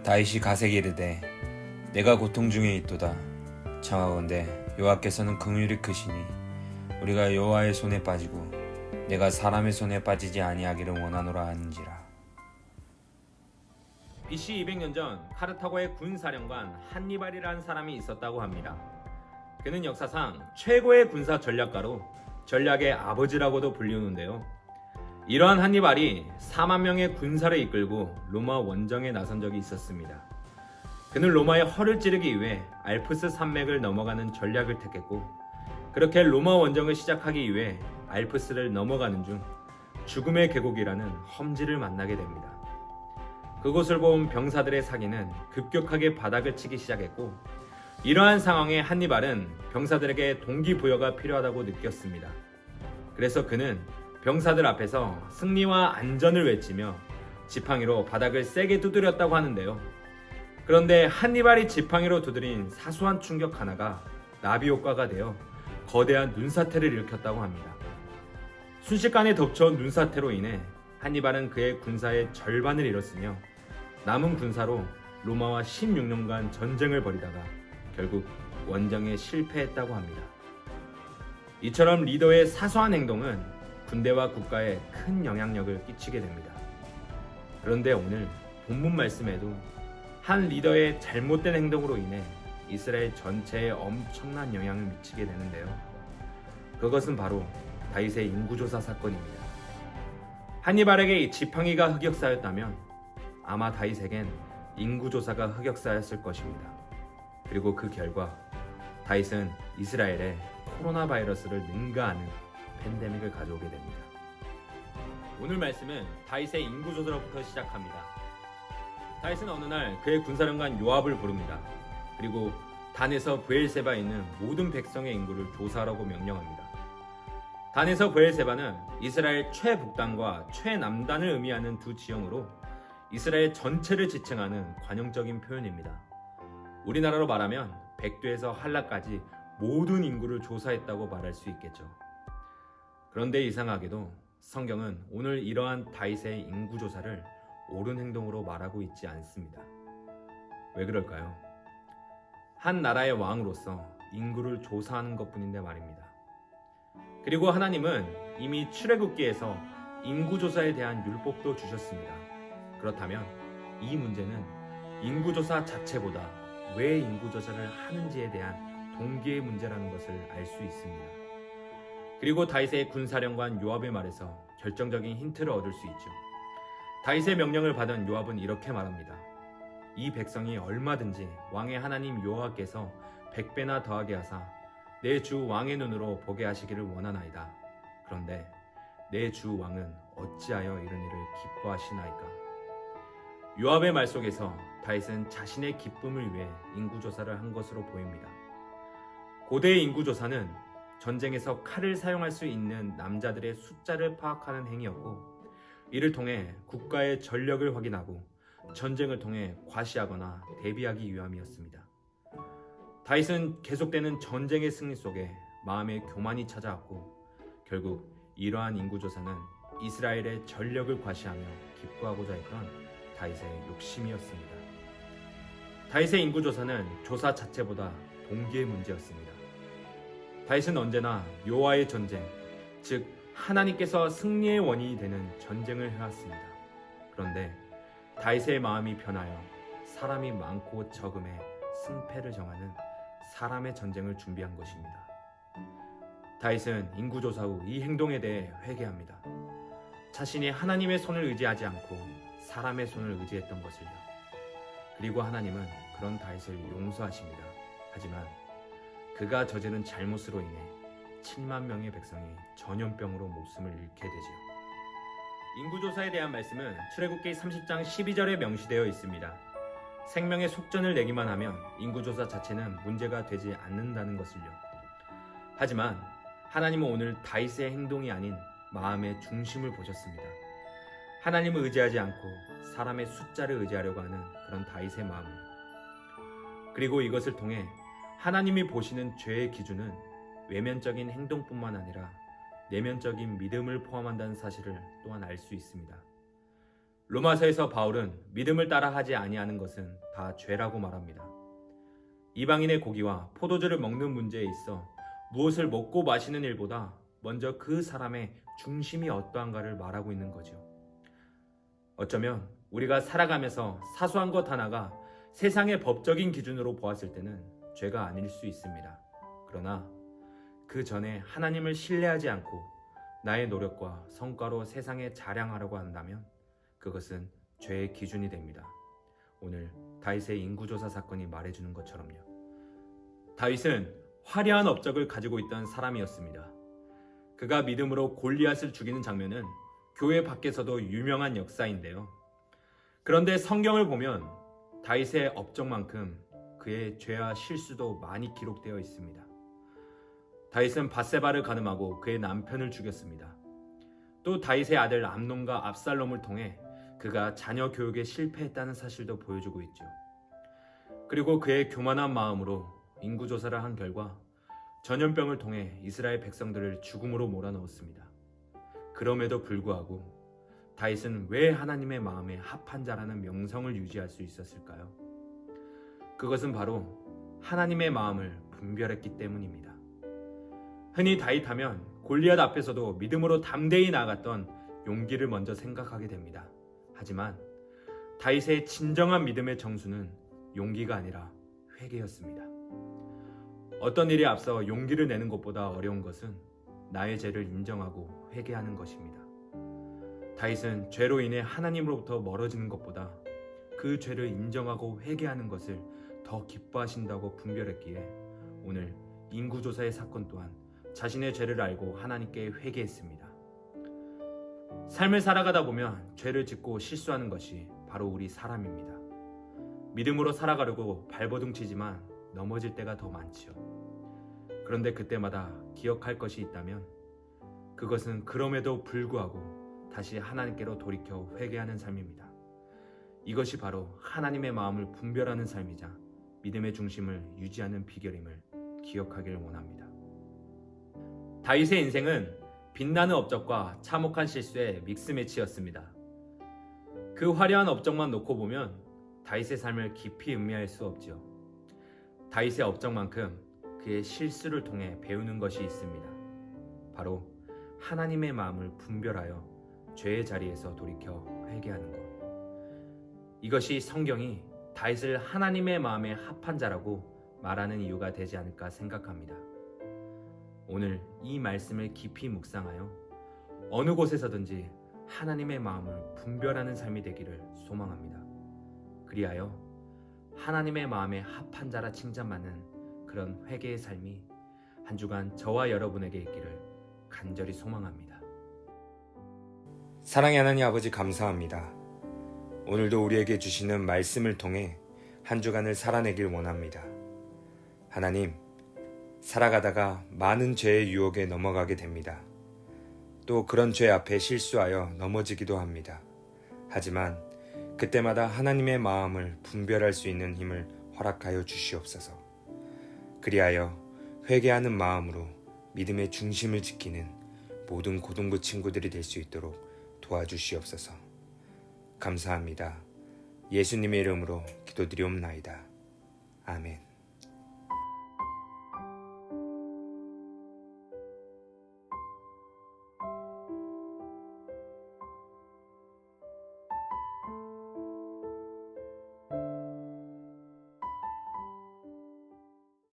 다윗이 가세게 이르되 내가 고통 중에 있도다. 청하건대 여호와께서는 긍휼이 크시니 우리가 여호와의 손에 빠지고 내가 사람의 손에 빠지지 아니하기를 원하노라 하는지라. BC 200년 전 카르타고의 군사령관 한니발이라는 사람이 있었다고 합니다. 그는 역사상 최고의 군사 전략가로 전략의 아버지라고도 불리우는데요. 이러한 한니발이 4만 명의 군사를 이끌고 로마 원정에 나선 적이 있었습니다. 그는 로마의 허를 찌르기 위해 알프스 산맥을 넘어가는 전략을 택했고, 그렇게 로마 원정을 시작하기 위해 알프스를 넘어가는 중 죽음의 계곡이라는 험지를 만나게 됩니다. 그곳을 본 병사들의 사기는 급격하게 바닥을 치기 시작했고, 이러한 상황에 한니발은 병사들에게 동기부여가 필요하다고 느꼈습니다. 그래서 그는 병사들 앞에서 승리와 안전을 외치며 지팡이로 바닥을 세게 두드렸다고 하는데요. 그런데 한니발이 지팡이로 두드린 사소한 충격 하나가 나비 효과가 되어 거대한 눈사태를 일으켰다고 합니다. 순식간에 덮쳐온 눈사태로 인해 한니발은 그의 군사의 절반을 잃었으며 남은 군사로 로마와 16년간 전쟁을 벌이다가 결국 원정에 실패했다고 합니다. 이처럼 리더의 사소한 행동은 군대와 국가에 큰 영향력을 끼치게 됩니다. 그런데 오늘 본문 말씀에도 한 리더의 잘못된 행동으로 인해 이스라엘 전체에 엄청난 영향을 미치게 되는데요. 그것은 바로 다윗의 인구조사 사건입니다. 한니발에게 이 지팡이가 흑역사였다면 아마 다윗에겐 인구조사가 흑역사였을 것입니다. 그리고 그 결과 다윗은 이스라엘에 코로나 바이러스를 능가하는 팬데믹을 가져오게 됩니다. 오늘 말씀은 다윗의 인구조사로부터 시작합니다. 다윗은 어느 날 그의 군사령관 요압을 부릅니다. 그리고 단에서 브엘세바에 있는 모든 백성의 인구를 조사하라고 명령합니다. 단에서 브엘세바는 이스라엘 최북단과 최남단을 의미하는 두 지형으로 이스라엘 전체를 지칭하는 관용적인 표현입니다. 우리나라로 말하면 백두에서 한라까지 모든 인구를 조사했다고 말할 수 있겠죠. 그런데 이상하게도 성경은 오늘 이러한 다윗의 인구조사를 옳은 행동으로 말하고 있지 않습니다. 왜 그럴까요? 한 나라의 왕으로서 인구를 조사하는 것뿐인데 말입니다. 그리고 하나님은 이미 출애굽기에서 인구조사에 대한 율법도 주셨습니다. 그렇다면 이 문제는 인구조사 자체보다 왜 인구조사를 하는지에 대한 동기의 문제라는 것을 알 수 있습니다. 그리고 다윗의 군사령관 요압의 말에서 결정적인 힌트를 얻을 수 있죠. 다윗의 명령을 받은 요압은 이렇게 말합니다. 이 백성이 얼마든지 왕의 하나님 여호와께서 100배나 더하게 하사 내 주 왕의 눈으로 보게 하시기를 원하나이다. 그런데 내 주 왕은 어찌하여 이런 일을 기뻐하시나이까? 요압의 말 속에서 다윗은 자신의 기쁨을 위해 인구조사를 한 것으로 보입니다. 고대의 인구조사는 전쟁에서 칼을 사용할 수 있는 남자들의 숫자를 파악하는 행위였고, 이를 통해 국가의 전력을 확인하고 전쟁을 통해 과시하거나 대비하기 위함이었습니다. 다윗은 계속되는 전쟁의 승리 속에 마음의 교만이 찾아왔고, 결국 이러한 인구조사는 이스라엘의 전력을 과시하며 기뻐하고자 했던 다윗의 욕심이었습니다. 다윗의 인구조사는 조사 자체보다 동기의 문제였습니다. 다윗은 언제나 여호와의 전쟁, 즉 하나님께서 승리의 원인이 되는 전쟁을 해왔습니다. 그런데 다윗의 마음이 변하여 사람이 많고 적음의 승패를 정하는 사람의 전쟁을 준비한 것입니다. 다윗은 인구조사 후 이 행동에 대해 회개합니다. 자신이 하나님의 손을 의지하지 않고 사람의 손을 의지했던 것을요. 그리고 하나님은 그런 다윗을 용서하십니다. 하지만 그가 저지른 잘못으로 인해 7만 명의 백성이 전염병으로 목숨을 잃게 되죠. 인구조사에 대한 말씀은 출애굽기 30장 12절에 명시되어 있습니다. 생명의 속전을 내기만 하면 인구조사 자체는 문제가 되지 않는다는 것을요. 하지만 하나님은 오늘 다윗의 행동이 아닌 마음의 중심을 보셨습니다. 하나님을 의지하지 않고 사람의 숫자를 의지하려고 하는 그런 다윗의 마음. 그리고 이것을 통해 하나님이 보시는 죄의 기준은 외면적인 행동뿐만 아니라 내면적인 믿음을 포함한다는 사실을 또한 알 수 있습니다. 로마서에서 바울은 믿음을 따라 하지 아니하는 것은 다 죄라고 말합니다. 이방인의 고기와 포도주를 먹는 문제에 있어 무엇을 먹고 마시는 일보다 먼저 그 사람의 중심이 어떠한가를 말하고 있는 거죠. 어쩌면 우리가 살아가면서 사소한 것 하나가 세상의 법적인 기준으로 보았을 때는 죄가 아닐 수 있습니다. 그러나 그 전에 하나님을 신뢰하지 않고 나의 노력과 성과로 세상에 자랑하려고 한다면 그것은 죄의 기준이 됩니다. 오늘 다윗의 인구조사 사건이 말해주는 것처럼요. 다윗은 화려한 업적을 가지고 있던 사람이었습니다. 그가 믿음으로 골리앗을 죽이는 장면은 교회 밖에서도 유명한 역사인데요. 그런데 성경을 보면 다윗의 업적만큼 그의 죄와 실수도 많이 기록되어 있습니다. 다윗은 밧세바를 간음하고 그의 남편을 죽였습니다. 또 다윗의 아들 암논과 압살롬을 통해 그가 자녀 교육에 실패했다는 사실도 보여주고 있죠. 그리고 그의 교만한 마음으로 인구조사를 한 결과 전염병을 통해 이스라엘 백성들을 죽음으로 몰아넣었습니다. 그럼에도 불구하고 다윗은 왜 하나님의 마음에 합한 자라는 명성을 유지할 수 있었을까요? 그것은 바로 하나님의 마음을 분별했기 때문입니다. 흔히 다윗 하면 골리앗 앞에서도 믿음으로 담대히 나아갔던 용기를 먼저 생각하게 됩니다. 하지만 다윗의 진정한 믿음의 정수는 용기가 아니라 회개였습니다. 어떤 일에 앞서 용기를 내는 것보다 어려운 것은 나의 죄를 인정하고 회개하는 것입니다. 다윗은 죄로 인해 하나님으로부터 멀어지는 것보다 그 죄를 인정하고 회개하는 것을 더 기뻐하신다고 분별했기에 오늘 인구조사의 사건 또한 자신의 죄를 알고 하나님께 회개했습니다. 삶을 살아가다 보면 죄를 짓고 실수하는 것이 바로 우리 사람입니다. 믿음으로 살아가려고 발버둥 치지만 넘어질 때가 더 많지요. 그런데 그때마다 기억할 것이 있다면 그것은 그럼에도 불구하고 다시 하나님께로 돌이켜 회개하는 삶입니다. 이것이 바로 하나님의 마음을 분별하는 삶이자 믿음의 중심을 유지하는 비결임을 기억하길 원합니다. 다윗의 인생은 빛나는 업적과 참혹한 실수의 믹스매치였습니다. 그 화려한 업적만 놓고 보면 다윗의 삶을 깊이 음미할 수 없지요. 다윗의 업적만큼 그의 실수를 통해 배우는 것이 있습니다. 바로 하나님의 마음을 분별하여 죄의 자리에서 돌이켜 회개하는 것. 이것이 성경이 다윗을 하나님의 마음에 합한 자라고 말하는 이유가 되지 않을까 생각합니다. 오늘 이 말씀을 깊이 묵상하여 어느 곳에서든지 하나님의 마음을 분별하는 삶이 되기를 소망합니다. 그리하여 하나님의 마음에 합한 자라 칭찬받는 그런 회개의 삶이 한 주간 저와 여러분에게 있기를 간절히 소망합니다. 사랑의 하나님 아버지 감사합니다. 오늘도 우리에게 주시는 말씀을 통해 한 주간을 살아내길 원합니다. 하나님, 살아가다가 많은 죄의 유혹에 넘어가게 됩니다. 또 그런 죄 앞에 실수하여 넘어지기도 합니다. 하지만 그때마다 하나님의 마음을 분별할 수 있는 힘을 허락하여 주시옵소서. 그리하여 회개하는 마음으로 믿음의 중심을 지키는 모든 고등부 친구들이 될 수 있도록 도와주시옵소서. 감사합니다. 예수님의 이름으로 기도드리옵나이다. 아멘.